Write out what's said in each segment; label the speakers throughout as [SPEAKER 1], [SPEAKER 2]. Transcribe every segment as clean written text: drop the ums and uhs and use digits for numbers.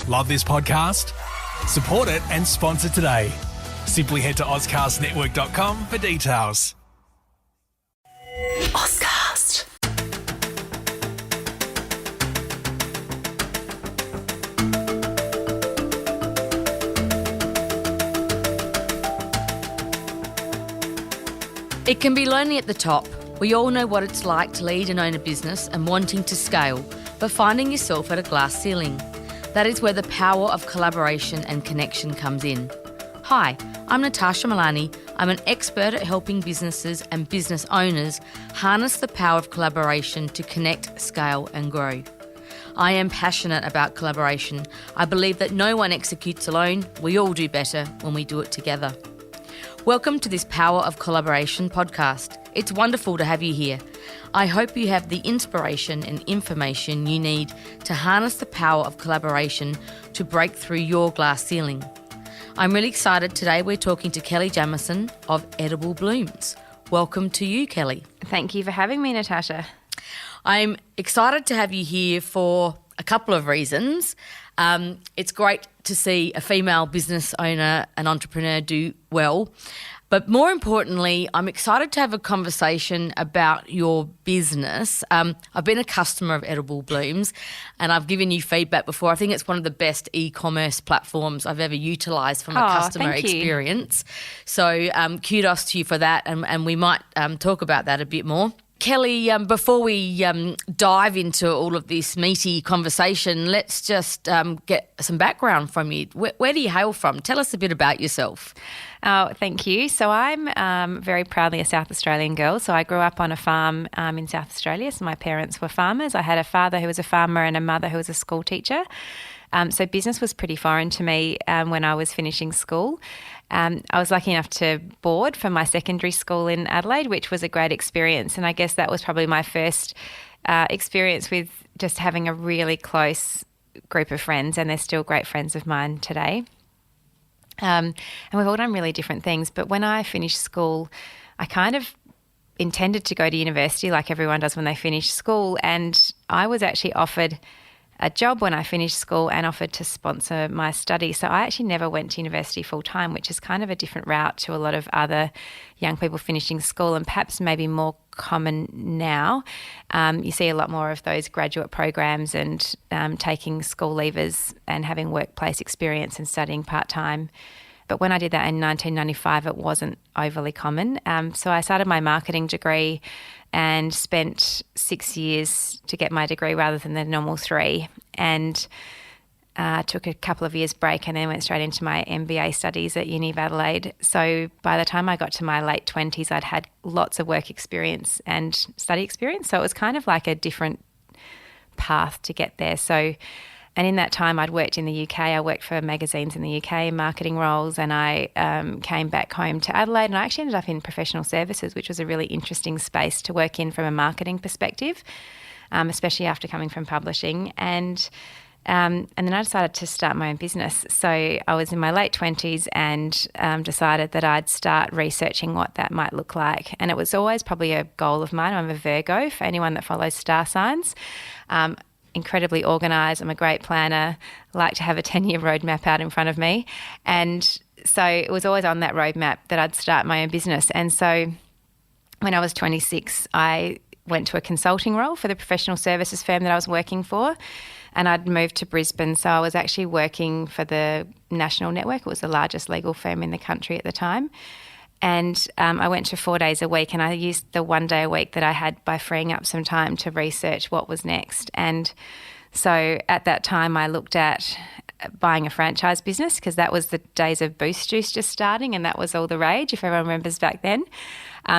[SPEAKER 1] Love this podcast? Support it and sponsor today. Simply head to ozcastnetwork.com for details.
[SPEAKER 2] Ozcast.
[SPEAKER 3] It can be lonely at the top. We all know what it's like to lead and own a business and wanting to scale, but finding yourself at a glass ceiling. That is where the power of collaboration and connection comes in. Hi, I'm Natasha Milani. I'm an expert at helping businesses and business owners harness the power of collaboration to connect, scale and grow. I am passionate about collaboration. I believe that no one executes alone. We all do better when we do it together. Welcome to this Power of Collaboration podcast. It's wonderful to have you here. I hope you have the inspiration and information you need to harness the power of collaboration to break through your glass ceiling. I'm really excited today. We're talking to Kelly Jamieson of Edible Blooms. Welcome to you, Kelly.
[SPEAKER 4] Thank you for having me, Natasha.
[SPEAKER 3] I'm excited to have you here for a couple of reasons. It's great to see a female business owner and entrepreneur do well. But more importantly, I'm excited to have a conversation about your business. I've been a customer of Edible Blooms and I've given you feedback before. I think it's one of the best e-commerce platforms I've ever utilised from a customer experience. So kudos to you for that, and we might talk about that a bit more. Kelly, before we dive into all of this meaty conversation, let's just get some background from you. Where do you hail from? Tell us a bit about yourself.
[SPEAKER 4] Oh, thank you. So I'm very proudly a South Australian girl. So I grew up on a farm in South Australia. So my parents were farmers. I had a father who was a farmer and a mother who was a school teacher. So business was pretty foreign to me when I was finishing school. I was lucky enough to board for my secondary school in Adelaide, which was a great experience. And I guess that was probably my first experience with just having a really close group of friends, and they're still great friends of mine today. And we've all done really different things. But when I finished school, I kind of intended to go to university like everyone does when they finish school. And I was actually offered a job when I finished school and offered to sponsor my study. So I actually never went to university full time, which is kind of a different route to a lot of other young people finishing school, and perhaps maybe more common now. You see a lot more of those graduate programs and taking school leavers and having workplace experience and studying part-time. But when I did that in 1995, it wasn't overly common. So I started my marketing degree and spent 6 years to get my degree rather than the normal 3, and took a couple of years break and then went straight into my MBA studies at Uni of Adelaide. So by the time I got to my late 20s, I'd had lots of work experience and study experience. So it was kind of like a different path to get there. And in that time, I'd worked in the UK. I worked for magazines in the UK in marketing roles, and I came back home to Adelaide, and I actually ended up in professional services, which was a really interesting space to work in from a marketing perspective, especially after coming from publishing. And then I decided to start my own business. So I was in my late 20s and decided that I'd start researching what that might look like. And it was always probably a goal of mine. I'm a Virgo, for anyone that follows star signs. Incredibly organised. I'm a great planner. I like to have a 10-year roadmap out in front of me. And so it was always on that roadmap that I'd start my own business. And so when I was 26, I went to a consulting role for the professional services firm that I was working for, and I'd moved to Brisbane. So I was actually working for the national network. It was the largest legal firm in the country at the time. And I went to 4 days a week, and I used the 1 day a week that I had by freeing up some time to research what was next. And so at that time I looked at buying a franchise business, because that was the days of Boost Juice just starting, and that was all the rage, if everyone remembers back then.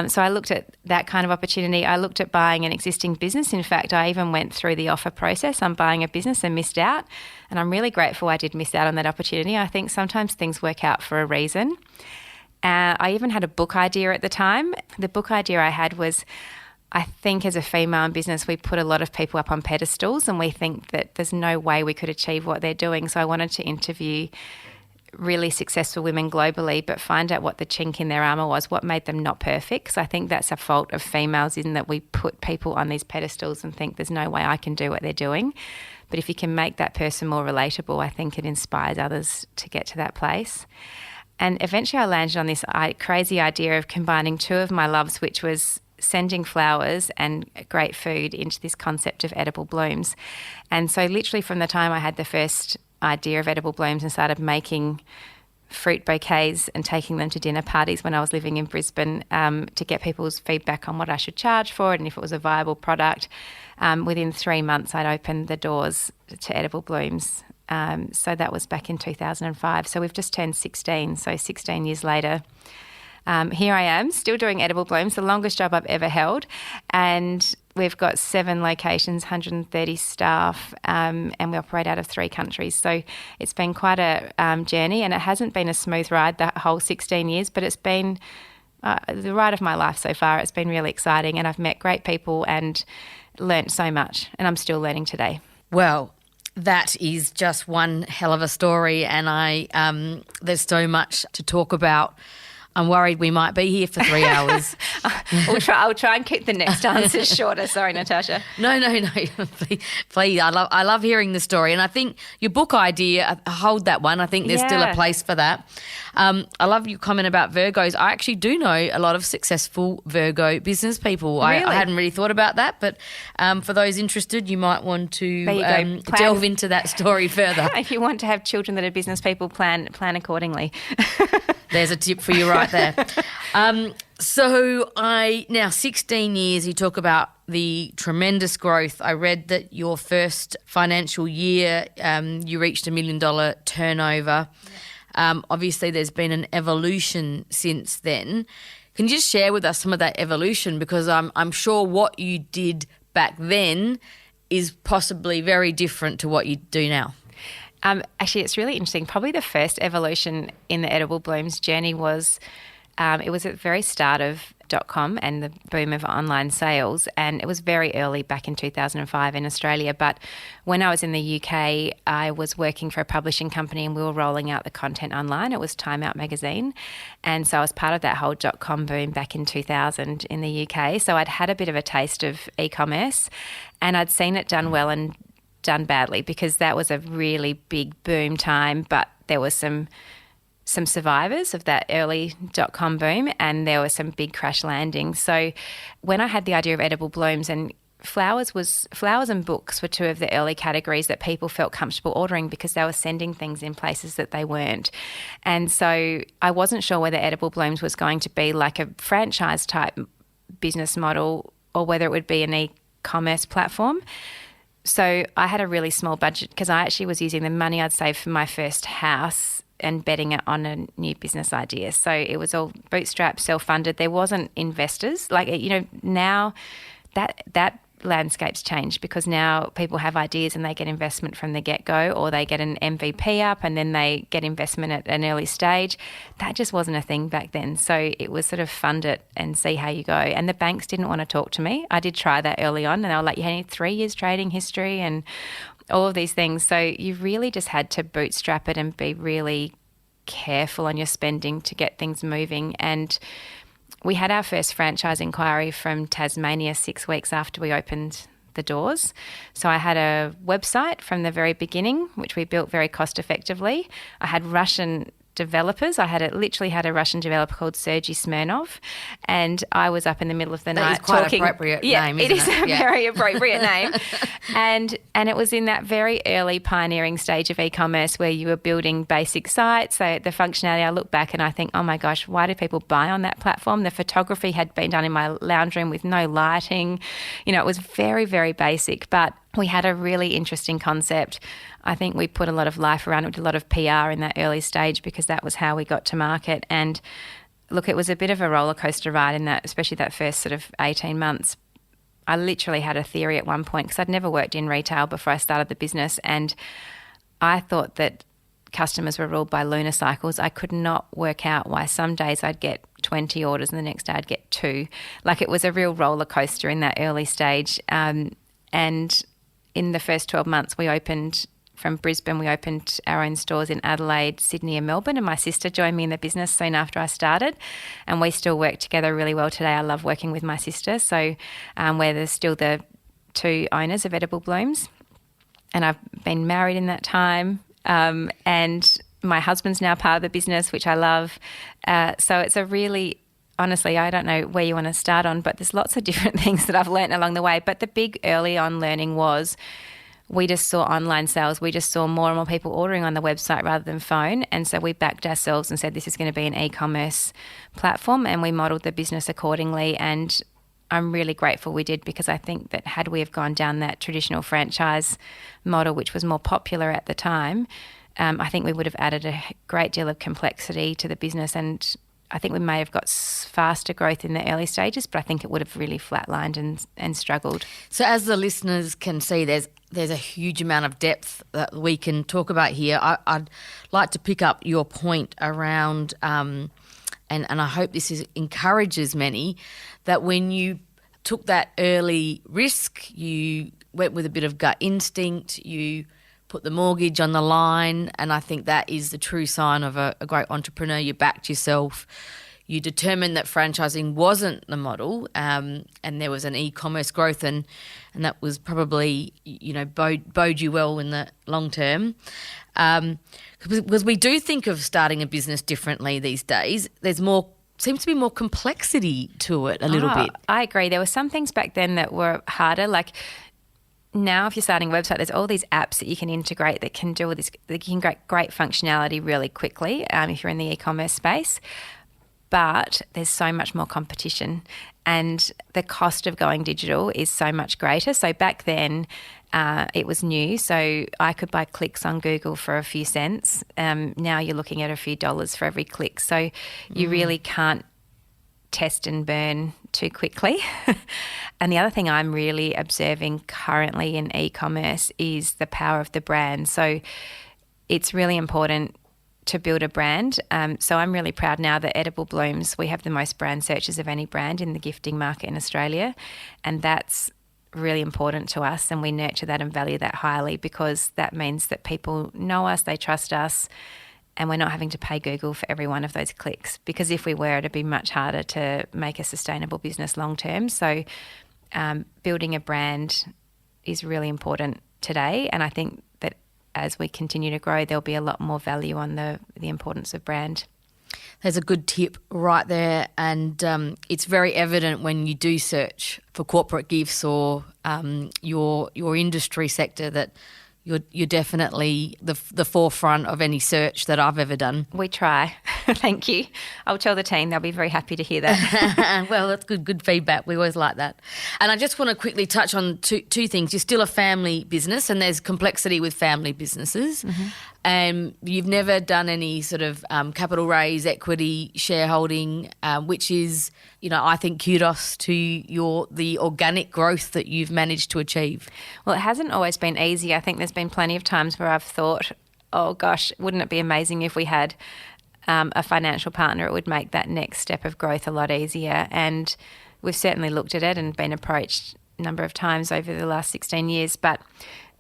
[SPEAKER 4] So I looked at that kind of opportunity. I looked at buying an existing business. In fact, I even went through the offer process on buying a business and missed out. And I'm really grateful I did miss out on that opportunity. I think sometimes things work out for a reason. I even had a book idea at the time. The book idea I had was, I think as a female in business, we put a lot of people up on pedestals and we think that there's no way we could achieve what they're doing. So I wanted to interview really successful women globally, but find out what the chink in their armour was, what made them not perfect. Because I think that's a fault of females, in that we put people on these pedestals and think there's no way I can do what they're doing. But if you can make that person more relatable, I think it inspires others to get to that place. And eventually I landed on this crazy idea of combining two of my loves, which was sending flowers and great food into this concept of edible blooms. And so literally from the time I had the first idea of edible blooms and started making fruit bouquets and taking them to dinner parties when I was living in Brisbane, to get people's feedback on what I should charge for it and if it was a viable product, within 3 months I'd opened the doors to edible blooms. So that was back in 2005. So we've just turned 16. So 16 years later, here I am still doing edible blooms, the longest job I've ever held. And we've got 7 locations, 130 staff, and we operate out of 3 countries. So it's been quite a journey, and it hasn't been a smooth ride the whole 16 years, but it's been the ride of my life so far. It's been really exciting, and I've met great people and learnt so much, and I'm still learning today.
[SPEAKER 3] Well, that is just one hell of a story, and there's so much to talk about. I'm worried we might be here for 3 hours.
[SPEAKER 4] I'll try and keep the next answer shorter. Sorry, Natasha.
[SPEAKER 3] No. Please. I love hearing the story. And I think your book idea, hold that one. I think there's still a place for that. I love your comment about Virgos. I actually do know a lot of successful Virgo business people.
[SPEAKER 4] Really?
[SPEAKER 3] I hadn't really thought about that, but for those interested, you might want to delve into that story further.
[SPEAKER 4] If you want to have children that are business people, plan accordingly.
[SPEAKER 3] There's a tip for you right there. Now 16 years, you talk about the tremendous growth. I read that your first financial year, you reached $1 million turnover. Obviously, there's been an evolution since then. Can you just share with us some of that evolution? Because I'm sure what you did back then is possibly very different to what you do now.
[SPEAKER 4] Actually, it's really interesting. Probably the first evolution in the edible blooms journey was, it was at the very start of .com and the boom of online sales, and it was very early back in 2005 in Australia. But when I was in the UK, I was working for a publishing company and we were rolling out the content online. It was Time Out magazine, and so I was part of that whole .com boom back in 2000 in the UK. So I'd had a bit of a taste of e-commerce, and I'd seen it done well and done badly, because that was a really big boom time, but there was some survivors of that early .com boom, and there were some big crash landings. So when I had the idea of edible blooms, and flowers and books were 2 of the early categories that people felt comfortable ordering because they were sending things in places that they weren't. And so I wasn't sure whether edible blooms was going to be like a franchise type business model or whether it would be an e-commerce platform. So I had a really small budget because I actually was using the money I'd saved for my first house and betting it on a new business idea. So it was all bootstrapped, self-funded. There wasn't investors. Now that landscape's changed, because now people have ideas and they get investment from the get-go, or they get an MVP up and then they get investment at an early stage. That just wasn't a thing back then. So it was sort of fund it and see how you go. And the banks didn't want to talk to me. I did try that early on, and they were like, you need 3 years trading history and all of these things. So you really just had to bootstrap it and be really careful on your spending to get things moving. And we had our first franchise inquiry from Tasmania 6 weeks after we opened the doors. So I had a website from the very beginning, which we built very cost effectively. I had Russian developers. I literally had a Russian developer called Sergei Smirnov, and I was up in the middle of the night
[SPEAKER 3] talking. That is quite
[SPEAKER 4] talking.
[SPEAKER 3] an appropriate name, isn't it?
[SPEAKER 4] It is a very appropriate name. And it was in that very early pioneering stage of e-commerce where you were building basic sites. So the functionality, I look back and I think, oh my gosh, why did people buy on that platform? The photography had been done in my lounge room with no lighting. It was very, very basic, but we had a really interesting concept. I think we put a lot of life around it. We did a lot of PR in that early stage because that was how we got to market. And look, it was a bit of a roller coaster ride in that, especially that first sort of 18 months. I literally had a theory at one point because I'd never worked in retail before I started the business, and I thought that customers were ruled by lunar cycles. I could not work out why some days I'd get 20 orders and the next day I'd get 2. Like, it was a real roller coaster in that early stage. And in the first 12 months, we opened from Brisbane, we opened our own stores in Adelaide, Sydney and Melbourne, and my sister joined me in the business soon after I started, and we still work together really well today. I love working with my sister, so we're still the two owners of Edible Blooms, and I've been married in that time, and my husband's now part of the business, which I love. So it's a really, honestly, I don't know where you want to start on, but there's lots of different things that I've learned along the way. But the big early on learning was we just saw online sales. We just saw more and more people ordering on the website rather than phone. And so we backed ourselves and said this is going to be an e-commerce platform, and we modelled the business accordingly. And I'm really grateful we did, because I think that had we have gone down that traditional franchise model, which was more popular at the time, I think we would have added a great deal of complexity to the business, and I think we may have got faster growth in the early stages, but I think it would have really flatlined and struggled.
[SPEAKER 3] So as the listeners can see, there's a huge amount of depth that we can talk about here. I'd like to pick up your point around, and I hope this encourages many, that when you took that early risk, you went with a bit of gut instinct, you put the mortgage on the line, and I think that is the true sign of a great entrepreneur. You backed yourself. You determined that franchising wasn't the model, and there was an e-commerce growth, and that was probably, bode you well in the long term. Because we do think of starting a business differently these days. Seems to be more complexity to it a little bit.
[SPEAKER 4] I agree. There were some things back then that were harder, like now if you're starting a website, there's all these apps that you can integrate that can do all this, that can get great functionality really quickly if you're in the e-commerce space. But there's so much more competition, and the cost of going digital is so much greater. So back then it was new, so I could buy clicks on Google for a few cents. Now you're looking at a few dollars for every click. So you really can't test and burn too quickly. And the other thing I'm really observing currently in e-commerce is the power of the brand. So it's really important to build a brand. So I'm really proud now that Edible Blooms, we have the most brand searches of any brand in the gifting market in Australia, and that's really important to us, and we nurture that and value that highly, because that means that people know us, they trust us, and we're not having to pay Google for every one of those clicks, because if we were, it'd be much harder to make a sustainable business long term. So building a brand is really important today, and I think that as we continue to grow, there'll be a lot more value on the importance of brand.
[SPEAKER 3] There's a good tip right there, and it's very evident when you do search for corporate gifts or your industry sector that you're definitely the forefront of any search that I've ever done.
[SPEAKER 4] We try. Thank you. I'll tell the team. They'll be very happy to hear that.
[SPEAKER 3] Well, that's good feedback. We always like that. And I just want to quickly touch on two things. You're still a family business, and there's complexity with family businesses. Mm-hmm. And you've never done any sort of capital raise, equity, shareholding, which is, I think kudos to the organic growth that you've managed to achieve.
[SPEAKER 4] Well, it hasn't always been easy. I think there's been plenty of times where I've thought, oh gosh, wouldn't it be amazing if we had a financial partner? It would make that next step of growth a lot easier. And we've certainly looked at it and been approached a number of times over the last 16 years, but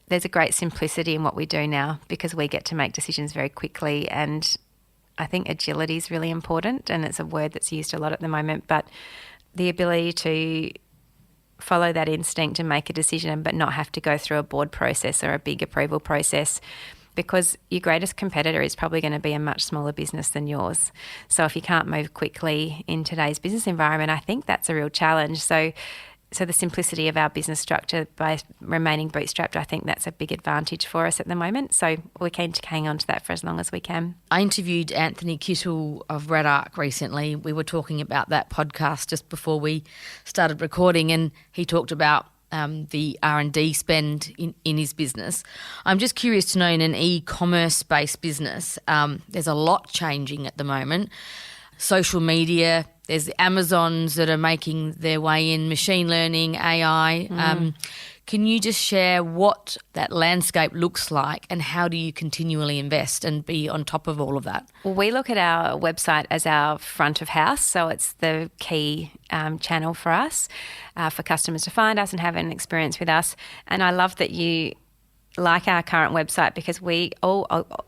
[SPEAKER 4] there's a great simplicity in what we do now, because we get to make decisions very quickly, and I think agility is really important, and it's a word that's used a lot at the moment, but the ability to follow that instinct and make a decision but not have to go through a board process or a big approval process, because your greatest competitor is probably going to be a much smaller business than yours. So if you can't move quickly in today's business environment, I think that's a real challenge. So the simplicity of our business structure by remaining bootstrapped, I think that's a big advantage for us at the moment. So we're keen to hang on to that for as long as we can.
[SPEAKER 3] I interviewed Anthony Kittle of Red Arc recently. We were talking about that podcast just before we started recording, and he talked about the R&D spend in his business. I'm just curious to know, in an e-commerce-based business, there's a lot changing at the moment. Social media, there's the Amazons that are making their way in, machine learning, AI. Can you just share what that landscape looks like, and how do you continually invest and be on top of all of that?
[SPEAKER 4] Well, we look at our website as our front of house, so it's the key channel for us, for customers to find us and have an experience with us. And I love that you like our current website because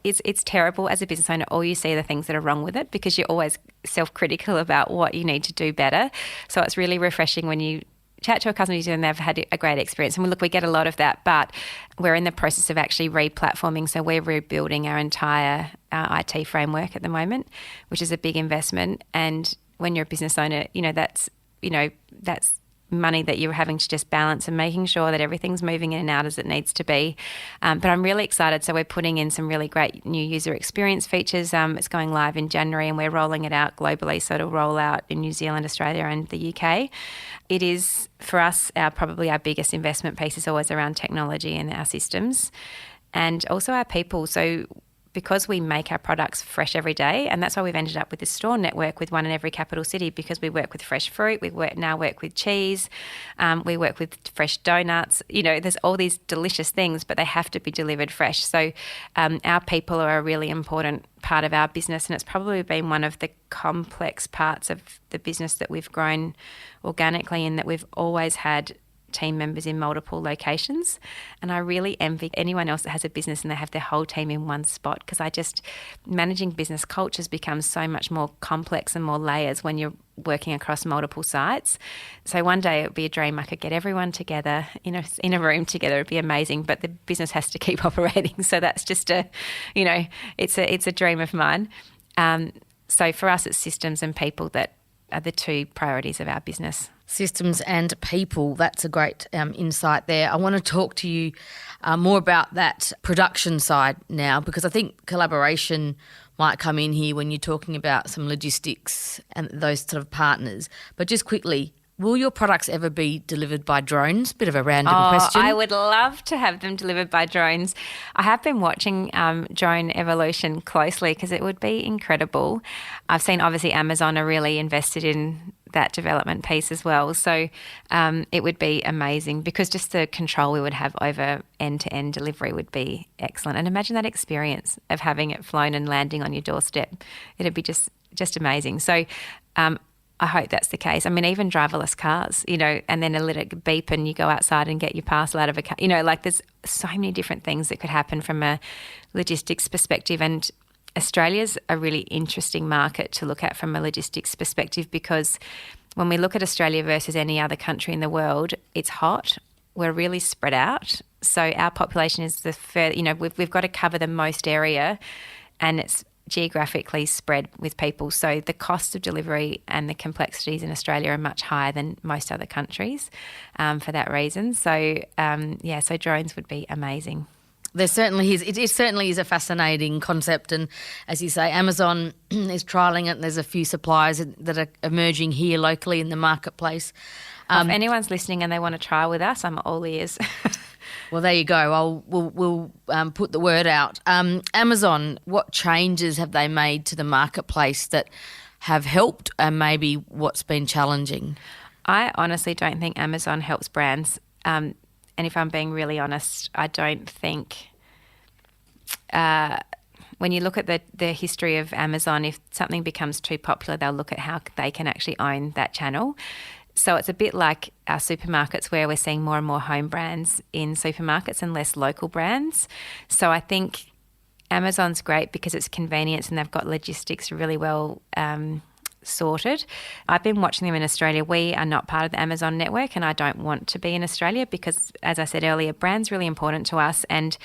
[SPEAKER 4] it's terrible as a business owner. All you see are the things that are wrong with it because you're always self-critical about what you need to do better. So it's really refreshing when you chat to a customer and they've had a great experience. And we get a lot of that, but we're in the process of actually re-platforming. So we're rebuilding our entire IT framework at the moment, which is a big investment. And when you're a business owner, that's money that you're having to just balance and making sure that everything's moving in and out as it needs to be. But I'm really excited. So we're putting in some really great new user experience features. It's going live in January and we're rolling it out globally. So it'll roll out in New Zealand, Australia and the UK. It is, for us, probably our biggest investment piece is always around technology and our systems and also our people. So because we make our products fresh every day, and that's why we've ended up with this store network with one in every capital city, because we work with fresh fruit, now work with cheese, we work with fresh donuts. There's all these delicious things, but they have to be delivered fresh. So our people are a really important part of our business, and it's probably been one of the complex parts of the business that we've grown organically, in that we've always had team members in multiple locations. And I really envy anyone else that has a business and they have their whole team in one spot, because managing business cultures becomes so much more complex and more layers when you're working across multiple sites. So one day it would be a dream I could get everyone together in a room together. It'd be amazing, but the business has to keep operating. So that's just it's a dream of mine. So for us, it's systems and people that are the two priorities of our business.
[SPEAKER 3] Systems and people. That's a great insight there. I want to talk to you more about that production side now, because I think collaboration might come in here when you're talking about some logistics and those sort of partners. But just quickly, will your products ever be delivered by drones? Bit of a random question.
[SPEAKER 4] I would love to have them delivered by drones. I have been watching drone evolution closely because it would be incredible. I've seen obviously Amazon are really invested in that development piece as well. So it would be amazing, because just the control we would have over end-to-end delivery would be excellent. And imagine that experience of having it flown and landing on your doorstep. It'd be just amazing. So I hope that's the case. I mean, even driverless cars, and then let it beep and you go outside and get your parcel out of a car. There's so many different things that could happen from a logistics perspective. And Australia's a really interesting market to look at from a logistics perspective, because when we look at Australia versus any other country in the world, it's hot. We're really spread out. So our population is we've got to cover the most area, and it's geographically spread with people. So the cost of delivery and the complexities in Australia are much higher than most other countries for that reason. So, so drones would be amazing.
[SPEAKER 3] There certainly is. It certainly is a fascinating concept. And as you say, Amazon is trialling it, and there's a few suppliers that are emerging here locally in the marketplace.
[SPEAKER 4] If anyone's listening and they want to trial with us, I'm all ears.
[SPEAKER 3] Well, there you go. We'll put the word out. Amazon, what changes have they made to the marketplace that have helped, and maybe what's been challenging?
[SPEAKER 4] I honestly don't think Amazon helps brands. And if I'm being really honest, I don't think when you look at the history of Amazon, if something becomes too popular, they'll look at how they can actually own that channel. So it's a bit like our supermarkets, where we're seeing more and more home brands in supermarkets and less local brands. So I think Amazon's great because it's convenience and they've got logistics really well sorted. I've been watching them in Australia. We are not part of the Amazon network, and I don't want to be in Australia because, as I said earlier, brand's really important to us, and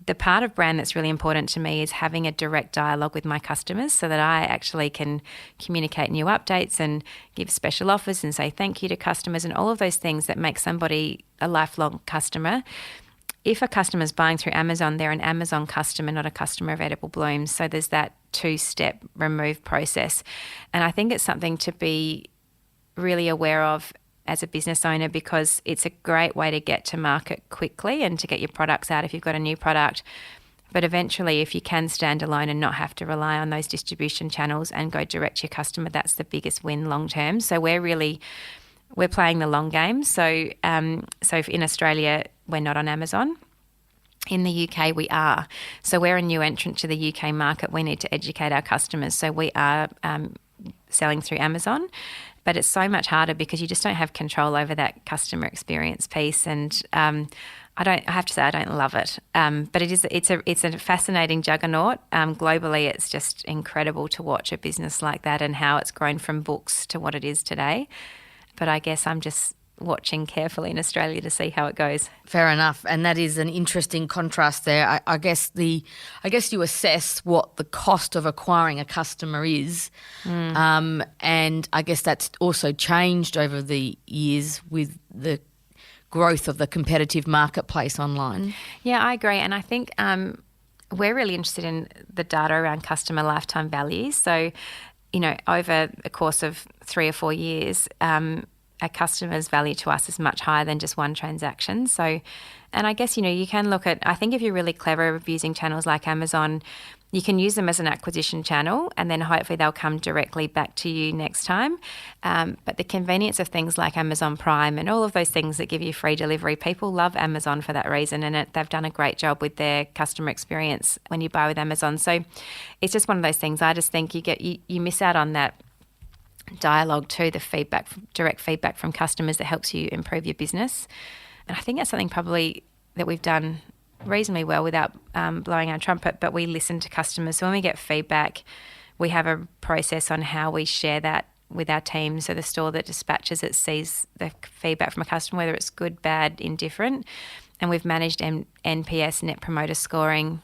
[SPEAKER 4] the part of brand that's really important to me is having a direct dialogue with my customers, so that I actually can communicate new updates and give special offers and say thank you to customers and all of those things that make somebody a lifelong customer. If a customer is buying through Amazon, they're an Amazon customer, not a customer of Edible Blooms. So there's that two-step remove process. And I think it's something to be really aware of as a business owner, because it's a great way to get to market quickly and to get your products out if you've got a new product. But eventually, if you can stand alone and not have to rely on those distribution channels and go direct to your customer, that's the biggest win long term. So we're playing the long game. So in Australia, we're not on Amazon. In the UK, we are. So we're a new entrant to the UK market. We need to educate our customers. So we are selling through Amazon. But it's so much harder because you just don't have control over that customer experience piece. And I have to say I don't love it, but it's a fascinating juggernaut. Globally, it's just incredible to watch a business like that and how it's grown from books to what it is today. But I guess I'm just watching carefully in Australia to see how it goes.
[SPEAKER 3] Fair enough, and that is an interesting contrast there. I guess you assess what the cost of acquiring a customer is, and I guess that's also changed over the years with the growth of the competitive marketplace online.
[SPEAKER 4] Yeah, I agree, and I think we're really interested in the data around customer lifetime values. So, over the course of 3 or 4 years, a customer's value to us is much higher than just one transaction. So, and I guess, you can look at, I think if you're really clever with using channels like Amazon, you can use them as an acquisition channel and then hopefully they'll come directly back to you next time. But the convenience of things like Amazon Prime and all of those things that give you free delivery, people love Amazon for that reason, and they've done a great job with their customer experience when you buy with Amazon. So it's just one of those things. I just think you miss out on that dialogue too, the direct feedback from customers that helps you improve your business. And I think that's something probably that we've done reasonably well without blowing our trumpet, but we listen to customers. So when we get feedback, we have a process on how we share that with our team. So the store that dispatches it sees the feedback from a customer, whether it's good, bad, indifferent. And we've managed NPS, Net Promoter Scoring,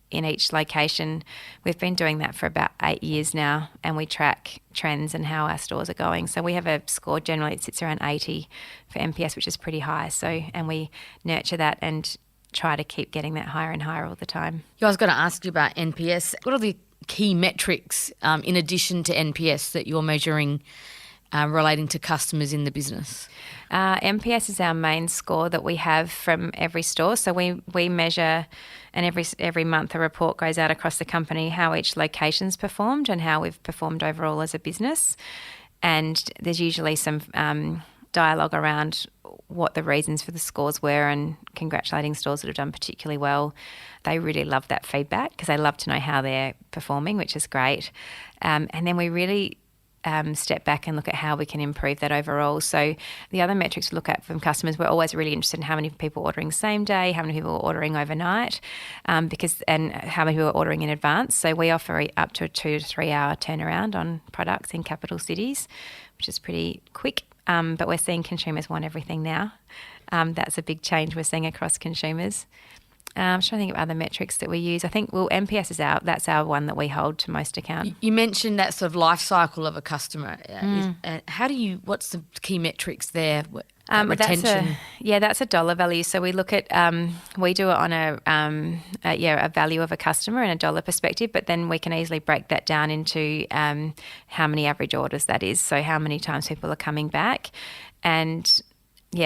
[SPEAKER 4] in each location. We've been doing that for about 8 years now, and we track trends and how our stores are going. So we have a score generally, it sits around 80 for NPS, which is pretty high. So, and we nurture that and try to keep getting that higher and higher all the time.
[SPEAKER 3] I was going to ask you about NPS. What are the key metrics in addition to NPS that you're measuring relating to customers in the business?
[SPEAKER 4] NPS is our main score that we have from every store. So we measure, and every month a report goes out across the company how each location's performed and how we've performed overall as a business. And there's usually some dialogue around what the reasons for the scores were and congratulating stores that have done particularly well. They really love that feedback because they love to know how they're performing, which is great. And then we really step back and look at how we can improve that overall. So the other metrics we look at from customers, we're always really interested in how many people are ordering same day, how many people are ordering overnight, and how many people are ordering in advance. So we offer up to a 2 to 3 hour turnaround on products in capital cities, which is pretty quick. But we're seeing consumers want everything now. That's a big change we're seeing across consumers. I'm trying to think of other metrics that we use. I think, NPS is that's our one that we hold to most account.
[SPEAKER 3] You mentioned that sort of life cycle of a customer. What's the key metrics there? Retention?
[SPEAKER 4] That's a dollar value. So we look at, we do it on a value of a customer and a dollar perspective, but then we can easily break that down into how many average orders that is. So how many times people are coming back. And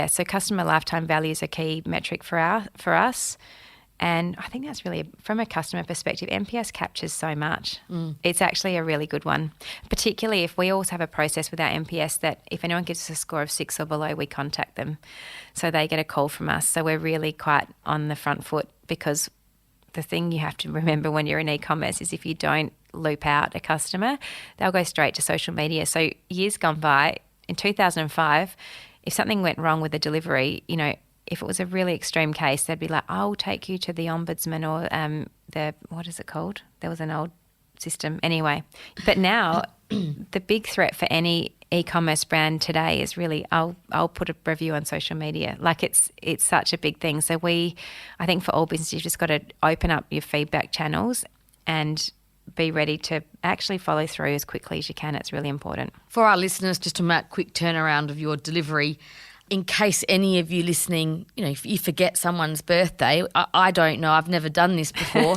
[SPEAKER 4] so customer lifetime value is a key metric for us. And I think that's really, from a customer perspective, NPS captures so much. It's actually a really good one, particularly if we also have a process with our NPS that if anyone gives us a score of 6 or below, we contact them. So they get a call from us. So we're really quite on the front foot, because the thing you have to remember when you're in e-commerce is if you don't loop out a customer, they'll go straight to social media. So years gone by, in 2005, if something went wrong with the delivery, if it was a really extreme case, they'd be like, I'll take you to the ombudsman or what is it called? There was an old system. Anyway, but now the big threat for any e-commerce brand today is really, I'll put a review on social media. Like it's such a big thing. So I think for all businesses, you've just got to open up your feedback channels and be ready to actually follow through as quickly as you can. It's really important.
[SPEAKER 3] For our listeners, just a quick turnaround of your delivery. In case any of you listening, if you forget someone's birthday, I don't know, I've never done this before,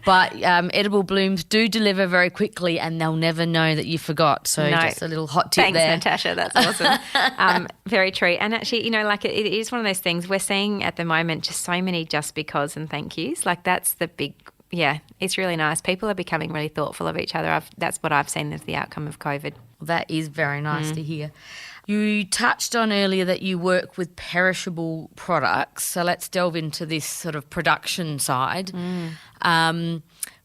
[SPEAKER 3] but Edible Blooms do deliver very quickly and they'll never know that you forgot. So just a little hot tip there.
[SPEAKER 4] Thanks, Natasha. That's awesome. Very true. And actually, it is one of those things we're seeing at the moment, just so many just because and thank yous. Like that's the big, it's really nice. People are becoming really thoughtful of each other. That's what I've seen as the outcome of COVID.
[SPEAKER 3] That is very nice to hear. You touched on earlier that you work with perishable products. So let's delve into this sort of production side,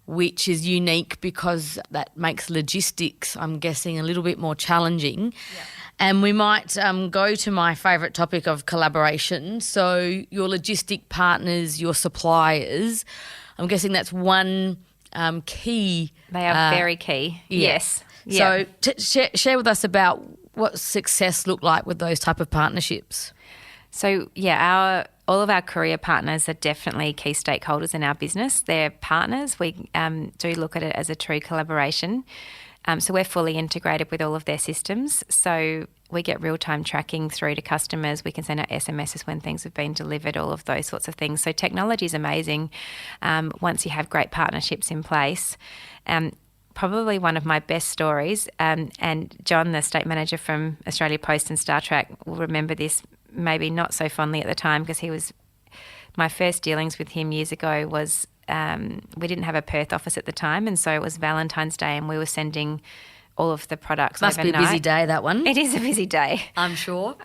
[SPEAKER 3] which is unique because that makes logistics, I'm guessing, a little bit more challenging. And we might go to my favourite topic of collaboration. So your logistic partners, your suppliers, I'm guessing that's one key.
[SPEAKER 4] They are very key.
[SPEAKER 3] Yeah.
[SPEAKER 4] Yes. Yeah.
[SPEAKER 3] So share with us about what success looked like with those type of partnerships.
[SPEAKER 4] So, all of our courier partners are definitely key stakeholders in our business. They're partners. We do look at it as a true collaboration. So we're fully integrated with all of their systems. So we get real-time tracking through to customers. We can send out SMSs when things have been delivered, all of those sorts of things. So technology is amazing once you have great partnerships in place. Probably one of my best stories, and John, the state manager from Australia Post and Star Trek, will remember this maybe not so fondly at the time, because he was my first dealings with him years ago was we didn't have a Perth office at the time, and so it was Valentine's Day and we were sending all of the products
[SPEAKER 3] Must
[SPEAKER 4] overnight.
[SPEAKER 3] be a busy day, that one.
[SPEAKER 4] It is a busy day.
[SPEAKER 3] I'm sure.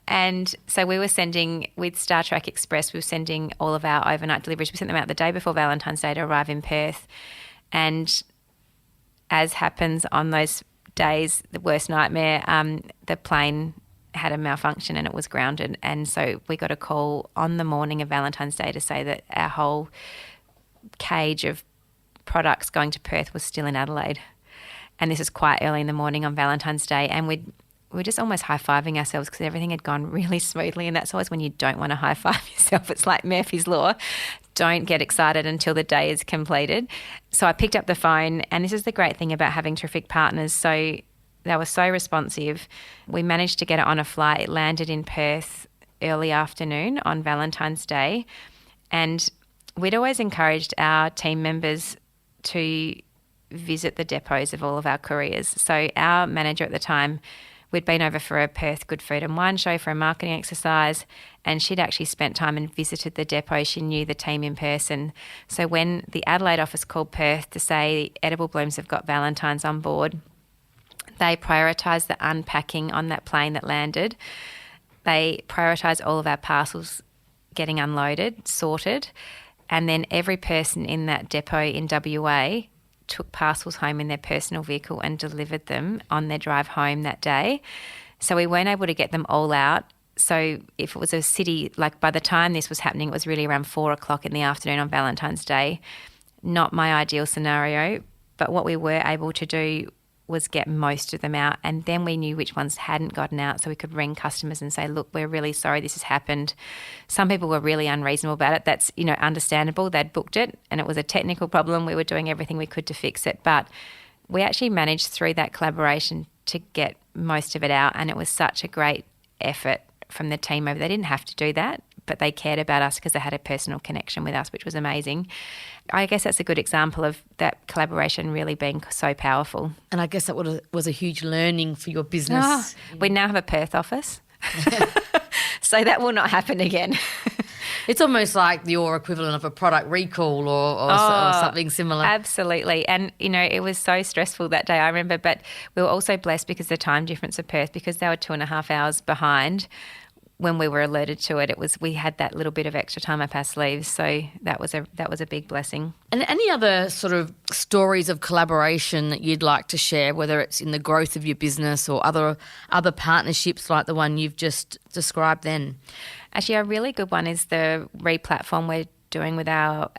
[SPEAKER 4] And so we were sending, with Star Trek Express, we were sending all of our overnight deliveries. We sent them out the day before Valentine's Day to arrive in Perth. And as happens on those days, the worst nightmare, the plane had a malfunction and it was grounded. And so we got a call on the morning of Valentine's Day to say that our whole cage of products going to Perth was still in Adelaide. And this is quite early in the morning on Valentine's Day. And we were just almost high-fiving ourselves because everything had gone really smoothly. And that's always when you don't want to high-five yourself. It's like Murphy's Law. Don't get excited until the day is completed. So I picked up the phone, and this is the great thing about having terrific partners. So they were so responsive. We managed to get it on a flight. It landed in Perth early afternoon on Valentine's Day. And we'd always encouraged our team members to visit the depots of all of our couriers. So our manager at the time, we'd been over for a Perth Good Food and Wine show for a marketing exercise, and she'd actually spent time and visited the depot. She knew the team in person. So when the Adelaide office called Perth to say Edible Blooms have got Valentine's on board, they prioritised the unpacking on that plane that landed. They prioritised all of our parcels getting unloaded, sorted, and then every person in that depot in WA took parcels home in their personal vehicle and delivered them on their drive home that day. So we weren't able to get them all out. So if it was a city, like by the time this was happening, it was really around 4:00 in the afternoon on Valentine's Day. Not my ideal scenario, but what we were able to do was get most of them out, and then we knew which ones hadn't gotten out, so we could ring customers and say, look, we're really sorry this has happened. Some people were really unreasonable about it. That's, understandable. They'd booked it and it was a technical problem. We were doing everything we could to fix it, but we actually managed through that collaboration to get most of it out, and it was such a great effort from the team over. They didn't have to do that, but they cared about us because they had a personal connection with us, which was amazing. I guess that's a good example of that collaboration really being so powerful.
[SPEAKER 3] And I guess that was a huge learning for your business.
[SPEAKER 4] We now have a Perth office, so that will not happen again.
[SPEAKER 3] It's almost like your equivalent of a product recall or something similar.
[SPEAKER 4] Absolutely. And, it was so stressful that day, I remember, but we were also blessed because the time difference of Perth, because they were 2.5 hours behind. When we were alerted to it, we had that little bit of extra time up our sleeves, so that was a big blessing.
[SPEAKER 3] And any other sort of stories of collaboration that you'd like to share, whether it's in the growth of your business or other partnerships like the one you've just described then?
[SPEAKER 4] Actually, a really good one is the re-platform we're doing with our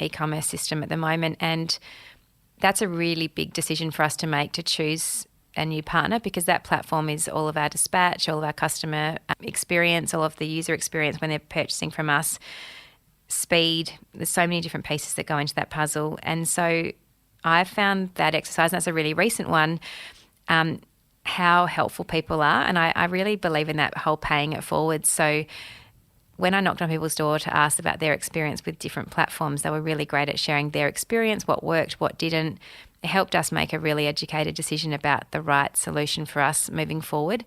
[SPEAKER 4] e-commerce system at the moment, and that's a really big decision for us to make, to choose a new partner, because that platform is all of our dispatch, all of our customer experience, all of the user experience when they're purchasing from us, speed. There's so many different pieces that go into that puzzle. And so I found that exercise, and that's a really recent one, how helpful people are. And I really believe in that whole paying it forward. So when I knocked on people's door to ask about their experience with different platforms, they were really great at sharing their experience, what worked, what didn't. It helped us make a really educated decision about the right solution for us moving forward.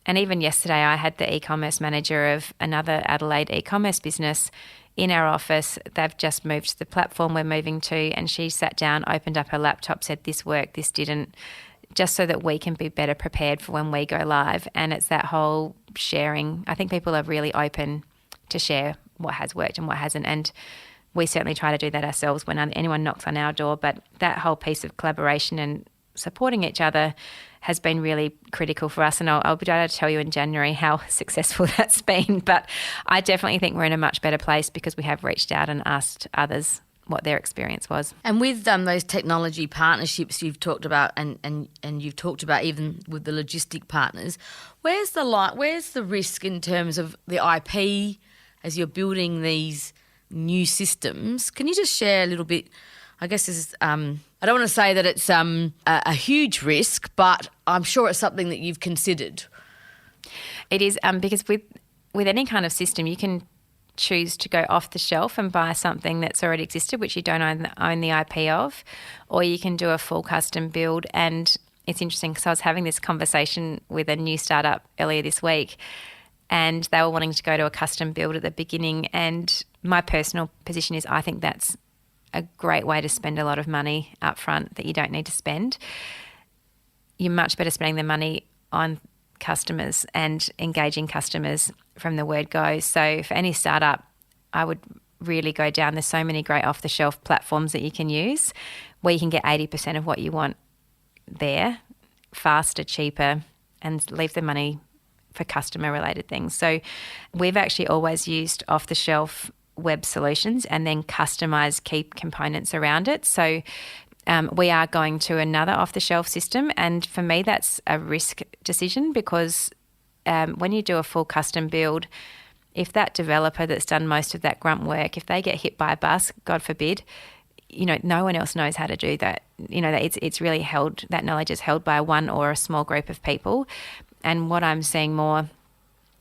[SPEAKER 4] And even yesterday, I had the e-commerce manager of another Adelaide e-commerce business in our office. They've just moved to the platform we're moving to, and she sat down, opened up her laptop, said this worked, this didn't, just so that we can be better prepared for when we go live. And it's that whole sharing. I think people are really open to share what has worked and what hasn't, and we certainly try to do that ourselves when anyone knocks on our door. But that whole piece of collaboration and supporting each other has been really critical for us. And I'll be able to tell you in January how successful that's been. But I definitely think we're in a much better place because we have reached out and asked others what their experience was.
[SPEAKER 3] And with those technology partnerships you've talked about and you've talked about even with the logistic partners, where's the risk in terms of the IP as you're building these new systems? Can you just share a little bit? I guess this is, I don't want to say that it's a huge risk, but I'm sure it's something that you've considered.
[SPEAKER 4] It is because with any kind of system, you can choose to go off the shelf and buy something that's already existed, which you don't own the IP of, or you can do a full custom build. And it's interesting because I was having this conversation with a new startup earlier this week, and they were wanting to go to a custom build at the beginning. And my personal position is I think that's a great way to spend a lot of money up front that you don't need to spend. You're much better spending the money on customers and engaging customers from the word go. So for any startup, I would really go down. There's so many great off-the-shelf platforms that you can use where you can get 80% of what you want there, faster, cheaper, and leave the money for customer-related things. So we've actually always used off-the-shelf web solutions and then customize key components around it. So we are going to another off-the-shelf system, and for me that's a risk decision because when you do a full custom build, if that developer that's done most of that grunt work, if they get hit by a bus, God forbid, no one else knows how to do that. It's really held, that knowledge is held by one or a small group of people. And what I'm seeing more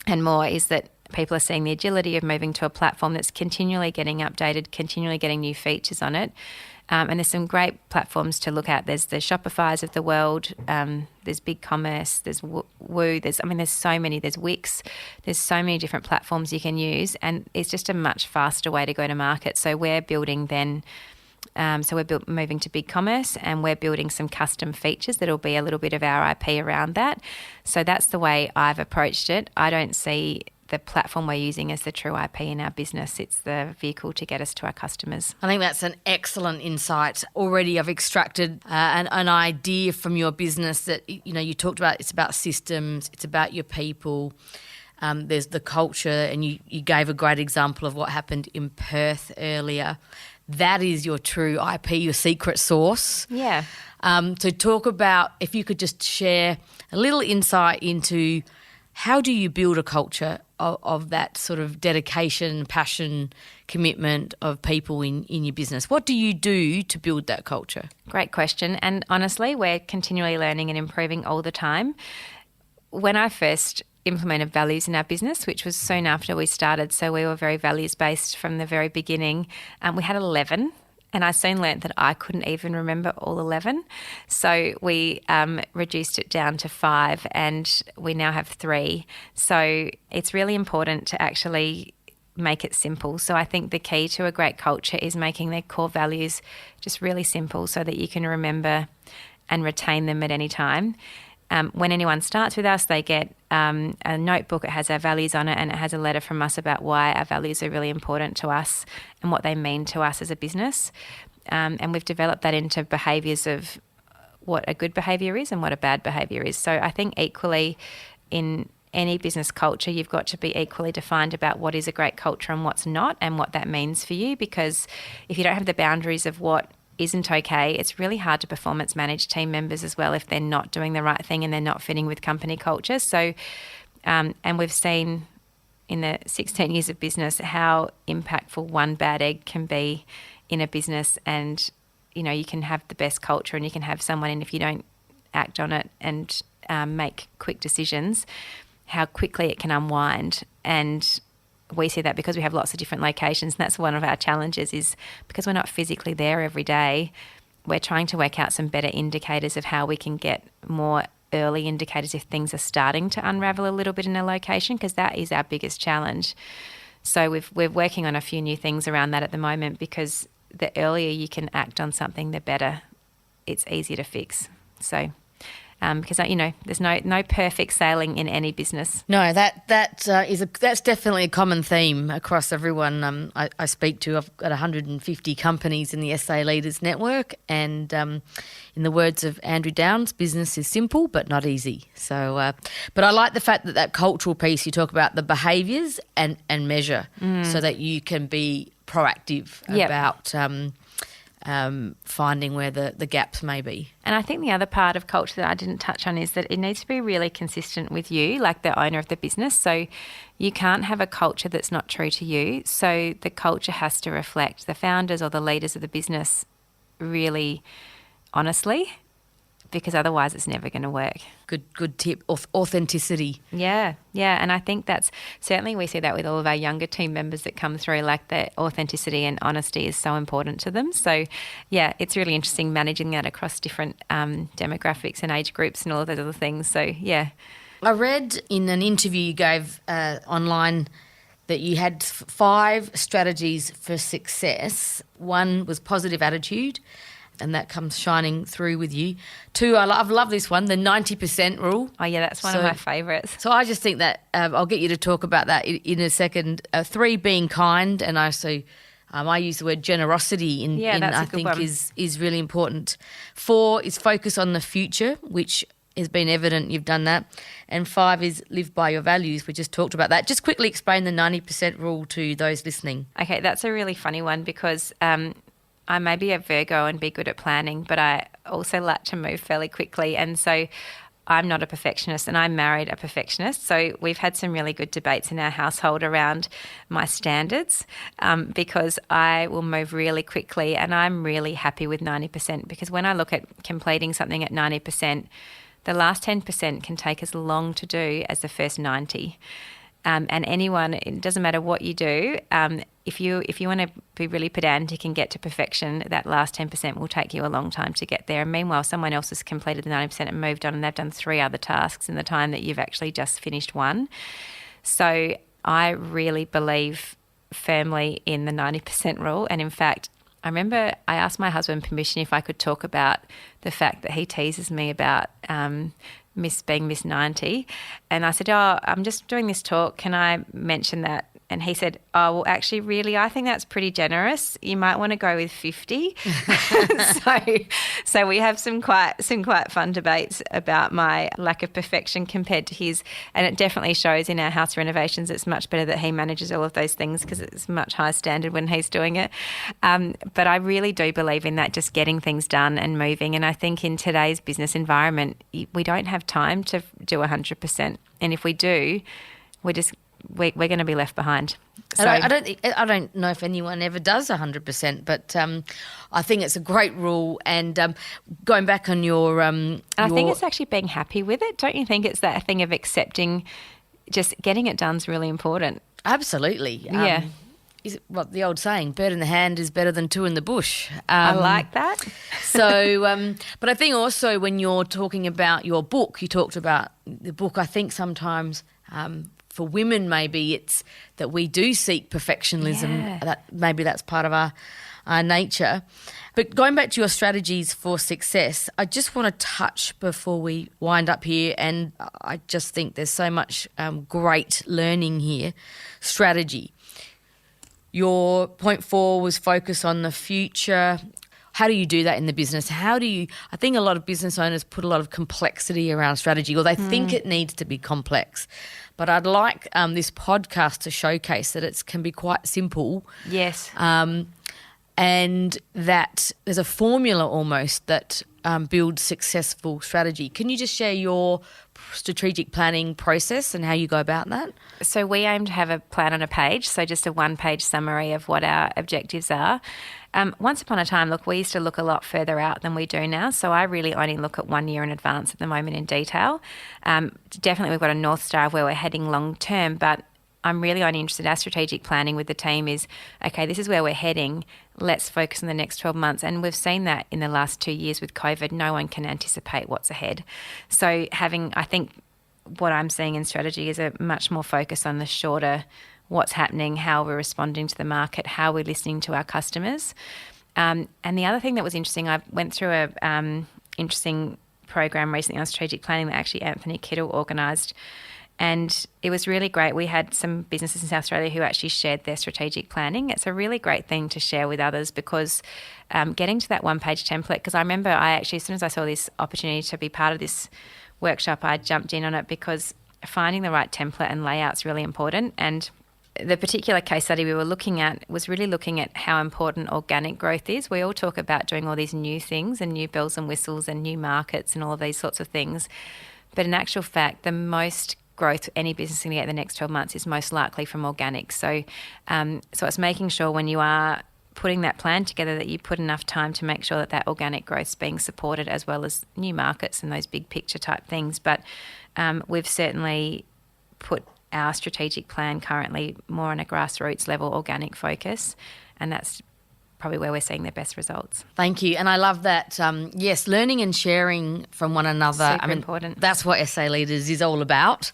[SPEAKER 4] and more is that people are seeing the agility of moving to a platform that's continually getting updated, continually getting new features on it. And there's some great platforms to look at. There's the Shopifys of the world. There's BigCommerce. There's Woo. There's so many. There's Wix. There's so many different platforms you can use, and it's just a much faster way to go to market. So we're building then. Moving to BigCommerce, and we're building some custom features that'll be a little bit of our IP around that. So that's the way I've approached it. I don't see the platform we're using as the true IP in our business. It's the vehicle to get us to our customers.
[SPEAKER 3] I think that's an excellent insight. Already I've extracted an idea from your business that, you talked about. It's about systems, it's about your people. There's the culture, and you gave a great example of what happened in Perth earlier. That is your true IP, your secret sauce.
[SPEAKER 4] Yeah.
[SPEAKER 3] To talk about, if you could just share a little insight into how do you build a culture of that sort of dedication, passion, commitment of people in your business? What do you do to build that culture?
[SPEAKER 4] Great question. And honestly, we're continually learning and improving all the time. When I first implemented values in our business, which was soon after we started, so we were very values-based from the very beginning, we had 11. And I soon learnt that I couldn't even remember all 11. So we reduced it down to 5, and we now have 3. So it's really important to actually make it simple. So I think the key to a great culture is making their core values just really simple so that you can remember and retain them at any time. When anyone starts with us, they get a notebook. It has our values on it, and it has a letter from us about why our values are really important to us and what they mean to us as a business. And we've developed that into behaviours of what a good behaviour is and what a bad behaviour is. So I think equally in any business culture, you've got to be equally defined about what is a great culture and what's not, and what that means for you. Because if you don't have the boundaries of what isn't okay, it's really hard to performance manage team members as well if they're not doing the right thing and they're not fitting with company culture. So, and we've seen in the 16 years of business how impactful one bad egg can be in a business. And, you can have the best culture and you can have someone, and if you don't act on it and make quick decisions, how quickly it can unwind. And we see that because we have lots of different locations, and that's one of our challenges, is because we're not physically there every day, we're trying to work out some better indicators of how we can get more early indicators if things are starting to unravel a little bit in a location, because that is our biggest challenge. So we're working on a few new things around that at the moment, because the earlier you can act on something, the better it's easier to fix. So because there's no perfect sailing in any business.
[SPEAKER 3] No, that's definitely a common theme across everyone I speak to. I've got 150 companies in the SA Leaders Network, and in the words of Andrew Downs, business is simple but not easy. So, but I like the fact that cultural piece, you talk about the behaviours and measure, so that you can be proactive about finding where the gaps may be.
[SPEAKER 4] And I think the other part of culture that I didn't touch on is that it needs to be really consistent with you, like the owner of the business. So you can't have a culture that's not true to you. So the culture has to reflect the founders or the leaders of the business really honestly, because otherwise it's never going to work.
[SPEAKER 3] Good tip. Authenticity.
[SPEAKER 4] Yeah. And I think that's certainly, we see that with all of our younger team members that come through, like the authenticity and honesty is so important to them. So yeah, it's really interesting managing that across different demographics and age groups and all of those other things. So yeah.
[SPEAKER 3] I read in an interview you gave online that you had 5 strategies for success. 1 was positive attitude, and that comes shining through with you. 2, I've loved this one, the 90% rule.
[SPEAKER 4] Oh, yeah, that's one of my favourites.
[SPEAKER 3] So I just think that I'll get you to talk about that in a second. 3, being kind, and I use the word generosity I think is really important. 4 is focus on the future, which has been evident you've done that. And 5 is live by your values. We just talked about that. Just quickly explain the 90% rule to those listening.
[SPEAKER 4] Okay, that's a really funny one because I may be a Virgo and be good at planning, but I also like to move fairly quickly. And so I'm not a perfectionist, and I married a perfectionist. So we've had some really good debates in our household around my standards because I will move really quickly, and I'm really happy with 90% because when I look at completing something at 90%, the last 10% can take as long to do as the first 90. And anyone, it doesn't matter what you do, if you want to be really pedantic and get to perfection, that last 10% will take you a long time to get there. And meanwhile, someone else has completed the 90% and moved on, and they've done 3 other tasks in the time that you've actually just finished one. So I really believe firmly in the 90% rule. And in fact, I remember I asked my husband permission if I could talk about the fact that he teases me about being Miss 90. And I said, I'm just doing this talk. Can I mention that? And he said, well, actually, really, I think that's pretty generous. You might want to go with 50. So we have some quite fun debates about my lack of perfection compared to his. And it definitely shows in our house renovations. It's much better that he manages all of those things because it's much higher standard when he's doing it. But I really do believe in that, just getting things done and moving. And I think in today's business environment, we don't have time to do 100%. And if we do, we're going to be left behind. So
[SPEAKER 3] I don't know if anyone ever does 100%, but I think it's a great rule. And going back on your,
[SPEAKER 4] I think it's actually being happy with it. Don't you think it's that thing of accepting, just getting it done is really important?
[SPEAKER 3] Absolutely.
[SPEAKER 4] Yeah.
[SPEAKER 3] Is it what the old saying, bird in the hand is better than 2 in the bush.
[SPEAKER 4] I like that.
[SPEAKER 3] So, but I think also when you're talking about your book, you talked about the book, I think sometimes for women maybe it's that we do seek perfectionism.
[SPEAKER 4] Yeah.
[SPEAKER 3] That maybe that's part of our nature. But going back to your strategies for success, I just want to touch before we wind up here, and I just think there's so much great learning here. Strategy. Your point 4 was focus on the future. How do you do that in the business? I think a lot of business owners put a lot of complexity around strategy, or they think it needs to be complex. But I'd like this podcast to showcase that it can be quite simple.
[SPEAKER 4] Yes.
[SPEAKER 3] And that there's a formula almost that builds successful strategy. Can you just share your strategic planning process and how you go about that?
[SPEAKER 4] So we aim to have a plan on a page, so just a 1-page summary of what our objectives are. Once upon a time, we used to look a lot further out than we do now. So I really only look at 1 year in advance at the moment in detail. Definitely we've got a North Star of where we're heading long term, but I'm really only interested in our strategic planning with the team is, okay, this is where we're heading. Let's focus on the next 12 months. And we've seen that in the last 2 years with COVID, no one can anticipate what's ahead. So I think what I'm seeing in strategy is a much more focus on the shorter, what's happening, how we're responding to the market, how we're listening to our customers. And the other thing that was interesting, I went through a interesting program recently on strategic planning that actually Anthony Kittle organised. And it was really great. We had some businesses in South Australia who actually shared their strategic planning. It's a really great thing to share with others because getting to that one-page template, because I remember as soon as I saw this opportunity to be part of this workshop, I jumped in on it because finding the right template and layout is really important. And the particular case study we were looking at was really looking at how important organic growth is. We all talk about doing all these new things and new bells and whistles and new markets and all of these sorts of things. But in actual fact, the most growth any business can get in the next 12 months is most likely from organic. So it's making sure when you are putting that plan together that you put enough time to make sure that that organic growth is being supported, as well as new markets and those big picture type things. But we've certainly put our strategic plan currently more on a grassroots level organic focus, and that's probably where we're seeing the best results.
[SPEAKER 3] Thank you. And I love that, yes, learning and sharing from one another.
[SPEAKER 4] Super important.
[SPEAKER 3] That's what SA Leaders is all about.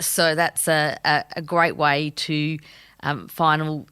[SPEAKER 3] So that's a great way to the final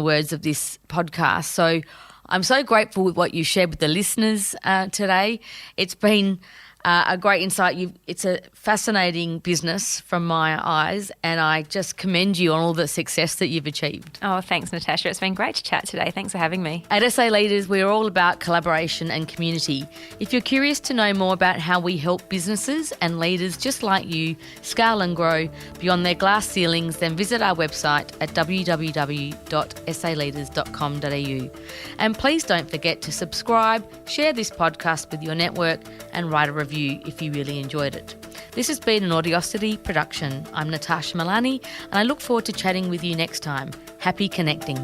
[SPEAKER 3] words of this podcast. So I'm so grateful with what you shared with the listeners today. It's been a great insight. It's a fascinating business from my eyes, and I just commend you on all the success that you've achieved.
[SPEAKER 4] Oh, thanks, Natasha. It's been great to chat today. Thanks for having me.
[SPEAKER 3] At SA Leaders, we're all about collaboration and community. If you're curious to know more about how we help businesses and leaders just like you scale and grow beyond their glass ceilings, then visit our website at www.saleaders.com.au. And please don't forget to subscribe, share this podcast with your network, and write a review if you really enjoyed it. This has been an Audiosity production. I'm Natasha Milani, and I look forward to chatting with you next time. Happy connecting.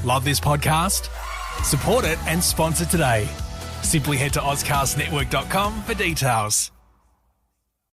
[SPEAKER 1] Love this podcast? Support it and sponsor today. Simply head to AuscastNetwork.com for details.